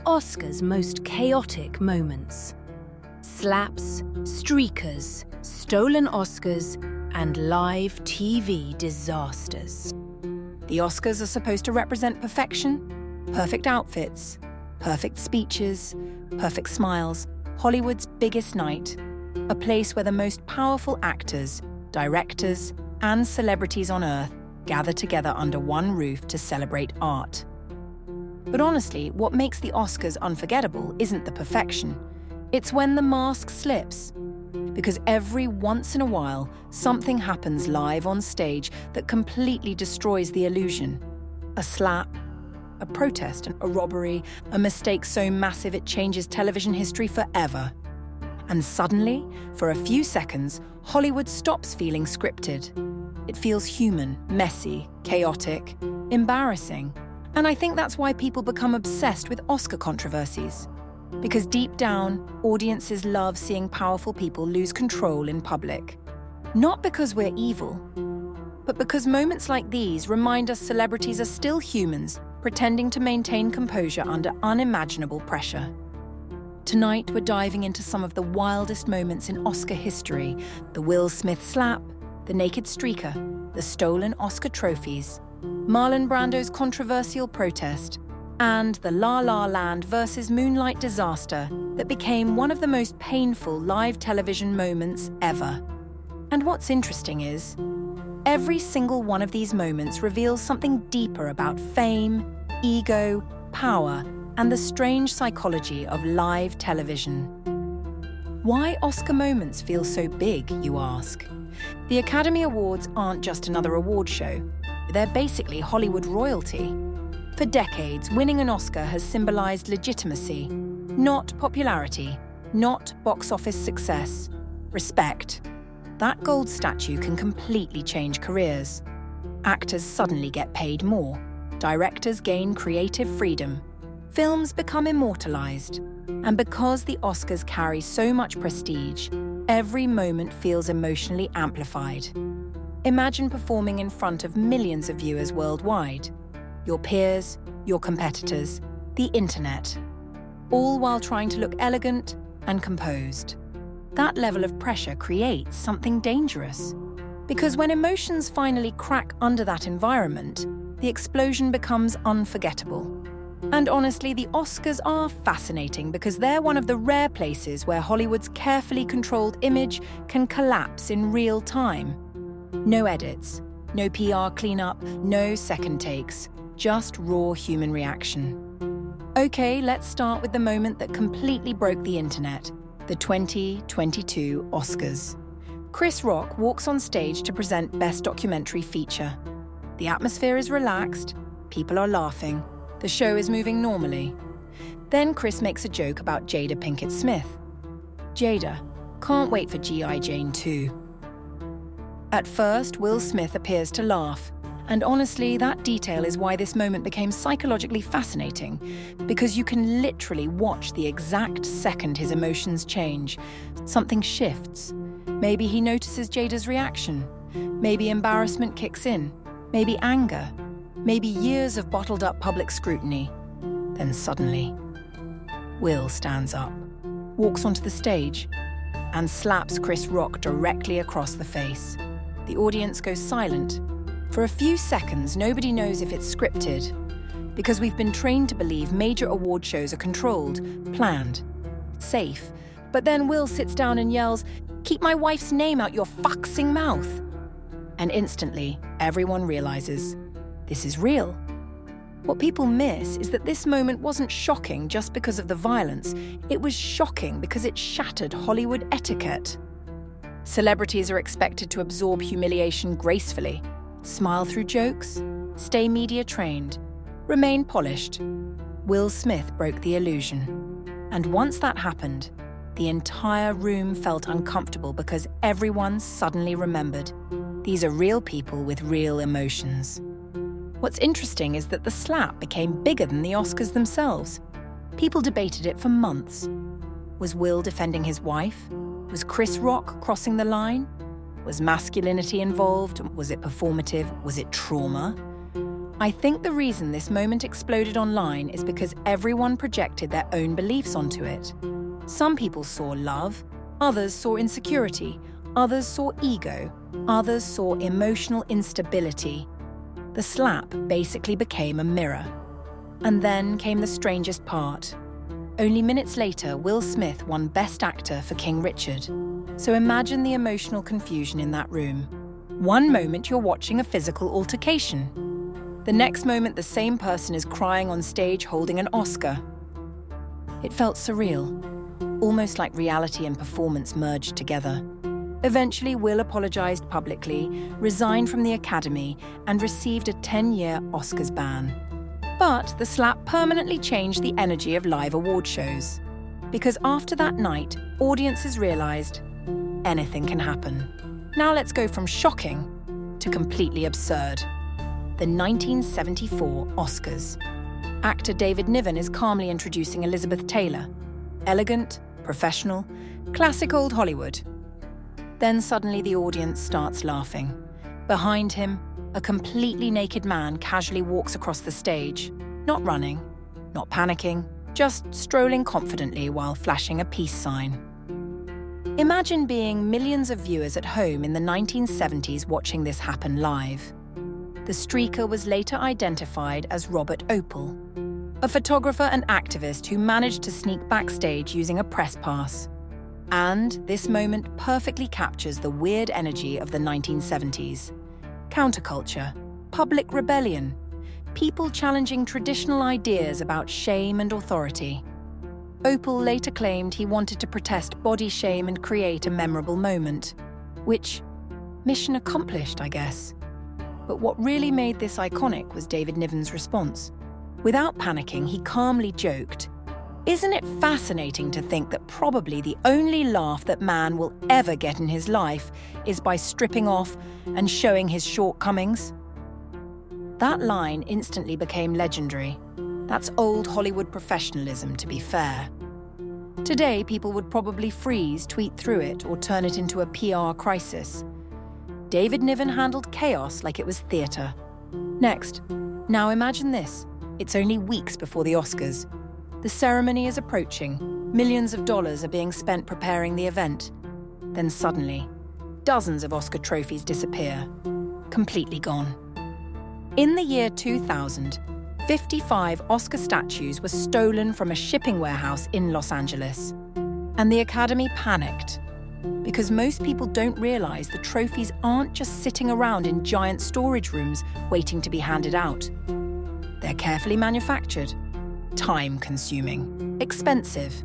Oscars' most chaotic moments. Slaps, streakers, stolen Oscars, and live TV disasters. The Oscars are supposed to represent perfection, perfect outfits, perfect speeches, perfect smiles, Hollywood's biggest night, a place where the most powerful actors, directors, and celebrities on Earth gather together under one roof to celebrate art. But honestly, what makes the Oscars unforgettable isn't the perfection. It's when the mask slips. Because every once in a while, something happens live on stage that completely destroys the illusion. A slap, a protest, a robbery, a mistake so massive it changes television history forever. And suddenly, for a few seconds, Hollywood stops feeling scripted. It feels human, messy, chaotic, embarrassing. And I think that's why people become obsessed with Oscar controversies. Because deep down, audiences love seeing powerful people lose control in public. Not because we're evil, but because moments like these remind us celebrities are still humans, pretending to maintain composure under unimaginable pressure. Tonight, we're diving into some of the wildest moments in Oscar history: the Will Smith slap, the naked streaker, the stolen Oscar trophies, Marlon Brando's controversial protest, and the La La Land versus Moonlight disaster that became one of the most painful live television moments ever. And what's interesting is, every single one of these moments reveals something deeper about fame, ego, power, and the strange psychology of live television. Why Oscar moments feel so big, you ask? The Academy Awards aren't just another award show. They're basically Hollywood royalty. For decades, winning an Oscar has symbolized legitimacy, not popularity, not box office success. Respect. That gold statue can completely change careers. Actors suddenly get paid more. Directors gain creative freedom. Films become immortalized. And because the Oscars carry so much prestige, every moment feels emotionally amplified. Imagine performing in front of millions of viewers worldwide. Your peers, your competitors, the internet, all while trying to look elegant and composed. That level of pressure creates something dangerous. Because when emotions finally crack under that environment, the explosion becomes unforgettable. And honestly, the Oscars are fascinating because they're one of the rare places where Hollywood's carefully controlled image can collapse in real time. No edits, no PR cleanup, no second takes. Just raw human reaction. Okay, let's start with the moment that completely broke the internet, the 2022 Oscars. Chris Rock walks on stage to present Best Documentary Feature. The atmosphere is relaxed, people are laughing, the show is moving normally. Then Chris makes a joke about Jada Pinkett Smith. Jada, can't wait for G.I. Jane 2. At first, Will Smith appears to laugh. And honestly, that detail is why this moment became psychologically fascinating, because you can literally watch the exact second his emotions change. Something shifts. Maybe he notices Jada's reaction. Maybe embarrassment kicks in. Maybe anger. Maybe years of bottled-up public scrutiny. Then suddenly, Will stands up, walks onto the stage, and slaps Chris Rock directly across the face. The audience goes silent. For a few seconds, nobody knows if it's scripted, because we've been trained to believe major award shows are controlled, planned, safe. But then Will sits down and yells, "Keep my wife's name out your fucksing mouth." And instantly, everyone realizes, this is real. What people miss is that this moment wasn't shocking just because of the violence. It was shocking because it shattered Hollywood etiquette. Celebrities are expected to absorb humiliation gracefully, smile through jokes, stay media-trained, remain polished. Will Smith broke the illusion. And once that happened, the entire room felt uncomfortable because everyone suddenly remembered. These are real people with real emotions. What's interesting is that the slap became bigger than the Oscars themselves. People debated it for months. Was Will defending his wife? Was Chris Rock crossing the line? Was masculinity involved? Was it performative? Was it trauma? I think the reason this moment exploded online is because everyone projected their own beliefs onto it. Some people saw love, others saw insecurity, others saw ego, others saw emotional instability. The slap basically became a mirror. And then came the strangest part. Only minutes later, Will Smith won Best Actor for King Richard. So imagine the emotional confusion in that room. One moment you're watching a physical altercation. The next moment, the same person is crying on stage holding an Oscar. It felt surreal, almost like reality and performance merged together. Eventually, Will apologized publicly, resigned from the Academy, and received a 10-year Oscars ban. But the slap permanently changed the energy of live award shows. Because after that night, audiences realized anything can happen. Now let's go from shocking to completely absurd. The 1974 Oscars. Actor David Niven is calmly introducing Elizabeth Taylor. Elegant, professional, classic old Hollywood. Then suddenly the audience starts laughing. Behind him, a completely naked man casually walks across the stage, not running, not panicking, just strolling confidently while flashing a peace sign. Imagine being millions of viewers at home in the 1970s watching this happen live. The streaker was later identified as Robert Opel, a photographer and activist who managed to sneak backstage using a press pass. And this moment perfectly captures the weird energy of the 1970s. Counterculture, public rebellion, people challenging traditional ideas about shame and authority. Opel later claimed he wanted to protest body shame and create a memorable moment. Which, mission accomplished, I guess. But what really made this iconic was David Niven's response. Without panicking, he calmly joked, "Isn't it fascinating to think that probably the only laugh that man will ever get in his life is by stripping off and showing his shortcomings?" That line instantly became legendary. That's old Hollywood professionalism, to be fair. Today, people would probably freeze, tweet through it, or turn it into a PR crisis. David Niven handled chaos like it was theatre. Next, now imagine this. It's only weeks before the Oscars. The ceremony is approaching. Millions of dollars are being spent preparing the event. Then suddenly, dozens of Oscar trophies disappear. Completely gone. In the year 2000, 55 Oscar statues were stolen from a shipping warehouse in Los Angeles. And the Academy panicked. Because most people don't realize the trophies aren't just sitting around in giant storage rooms waiting to be handed out. They're carefully manufactured, time-consuming, expensive.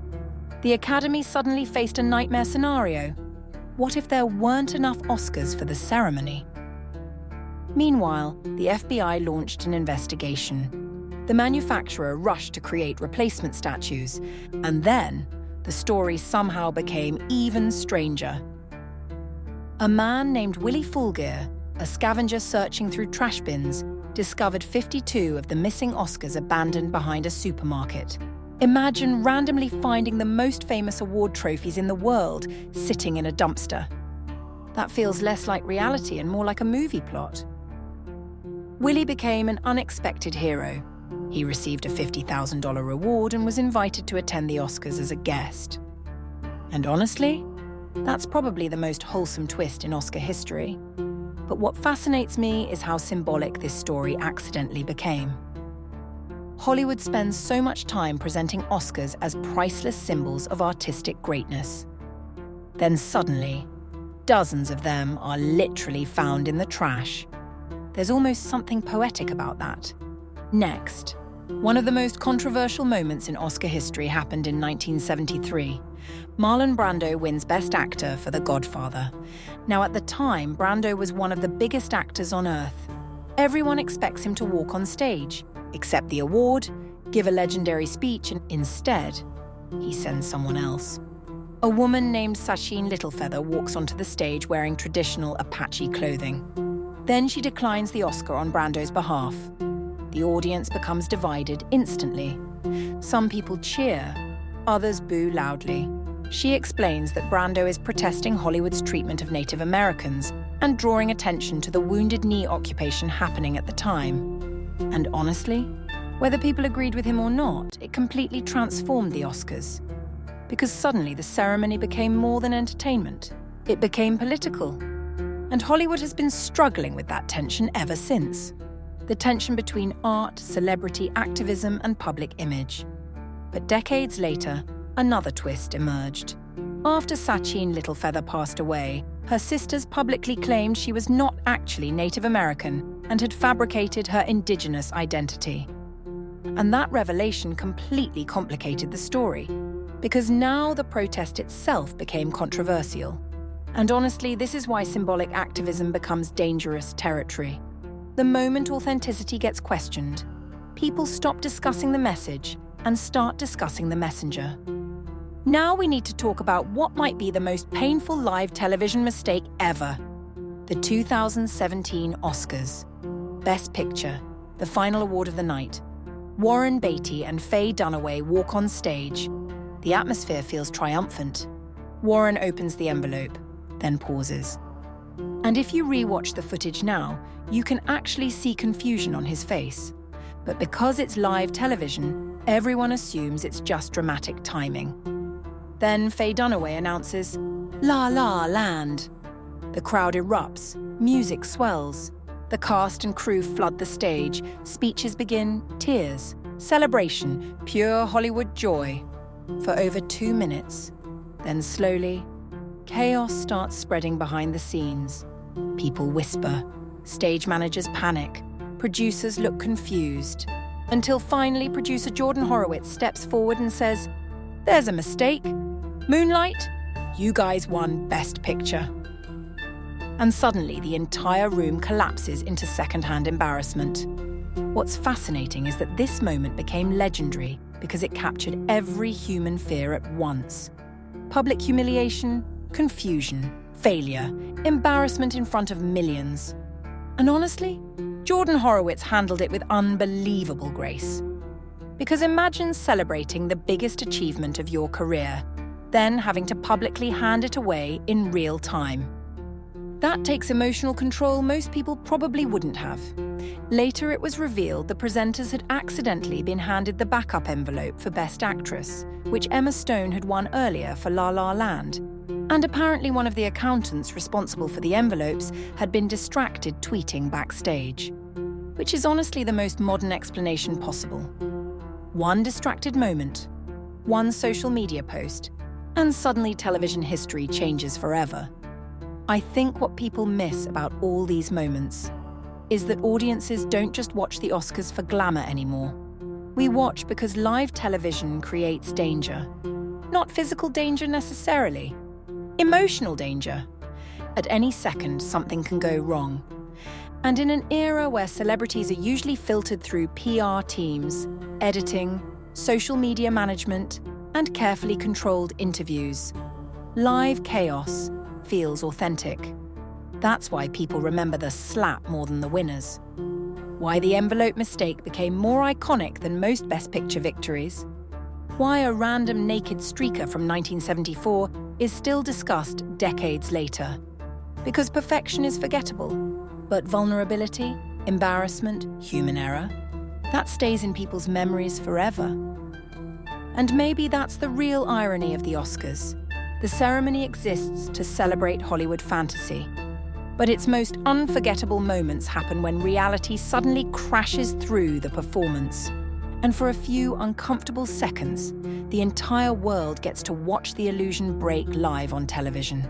The Academy suddenly faced a nightmare scenario. What if there weren't enough Oscars for the ceremony? Meanwhile, the FBI launched an investigation. The manufacturer rushed to create replacement statues, and then the story somehow became even stranger. A man named Willie Fulgier, a scavenger searching through trash bins, discovered 52 of the missing Oscars abandoned behind a supermarket. Imagine randomly finding the most famous award trophies in the world sitting in a dumpster. That feels less like reality and more like a movie plot. Willie became an unexpected hero. He received a $50,000 reward and was invited to attend the Oscars as a guest. And honestly, that's probably the most wholesome twist in Oscar history. But what fascinates me is how symbolic this story accidentally became. Hollywood spends so much time presenting Oscars as priceless symbols of artistic greatness. Then suddenly, dozens of them are literally found in the trash. There's almost something poetic about that. Next, one of the most controversial moments in Oscar history happened in 1973. Marlon Brando wins Best Actor for The Godfather. Now, at the time, Brando was one of the biggest actors on earth. Everyone expects him to walk on stage, accept the award, give a legendary speech, and instead, he sends someone else. A woman named Sacheen Littlefeather walks onto the stage wearing traditional Apache clothing. Then she declines the Oscar on Brando's behalf. The audience becomes divided instantly. Some people cheer, others boo loudly. She explains that Brando is protesting Hollywood's treatment of Native Americans and drawing attention to the Wounded Knee occupation happening at the time. And honestly, whether people agreed with him or not, it completely transformed the Oscars. Because suddenly the ceremony became more than entertainment. It became political. And Hollywood has been struggling with that tension ever since. The tension between art, celebrity, activism, and public image. But decades later, another twist emerged. After Sachin Littlefeather passed away, her sisters publicly claimed she was not actually Native American and had fabricated her indigenous identity. And that revelation completely complicated the story, because now the protest itself became controversial. And honestly, this is why symbolic activism becomes dangerous territory. The moment authenticity gets questioned, people stop discussing the message and start discussing the messenger. Now we need to talk about what might be the most painful live television mistake ever. The 2017 Oscars. Best Picture, the final award of the night. Warren Beatty and Faye Dunaway walk on stage. The atmosphere feels triumphant. Warren opens the envelope, then pauses. And if you rewatch the footage now, you can actually see confusion on his face. But because it's live television, everyone assumes it's just dramatic timing. Then Faye Dunaway announces, "La La Land." The crowd erupts, music swells. The cast and crew flood the stage, speeches begin, tears, celebration, pure Hollywood joy. For over 2 minutes. Then slowly, chaos starts spreading behind the scenes. People whisper, stage managers panic, producers look confused. Until finally producer Jordan Horowitz steps forward and says, "There's a mistake. Moonlight, you guys won Best Picture." And suddenly the entire room collapses into secondhand embarrassment. What's fascinating is that this moment became legendary because it captured every human fear at once. Public humiliation, confusion, failure, embarrassment in front of millions. And honestly, Jordan Horowitz handled it with unbelievable grace. Because imagine celebrating the biggest achievement of your career, then having to publicly hand it away in real time. That takes emotional control most people probably wouldn't have. Later, it was revealed the presenters had accidentally been handed the backup envelope for Best Actress, which Emma Stone had won earlier for La La Land. And apparently one of the accountants responsible for the envelopes had been distracted tweeting backstage. Which is honestly the most modern explanation possible. One distracted moment, one social media post, and suddenly television history changes forever. I think what people miss about all these moments is that audiences don't just watch the Oscars for glamour anymore. We watch because live television creates danger. Not physical danger necessarily. Emotional danger. At any second, something can go wrong. And in an era where celebrities are usually filtered through PR teams, editing, social media management, and carefully controlled interviews, live chaos feels authentic. That's why people remember the slap more than the winners. Why the envelope mistake became more iconic than most Best Picture victories. Why a random naked streaker from 1974 is still discussed decades later. Because perfection is forgettable, but vulnerability, embarrassment, human error, that stays in people's memories forever. And maybe that's the real irony of the Oscars. The ceremony exists to celebrate Hollywood fantasy. But its most unforgettable moments happen when reality suddenly crashes through the performance. And for a few uncomfortable seconds, the entire world gets to watch the illusion break live on television.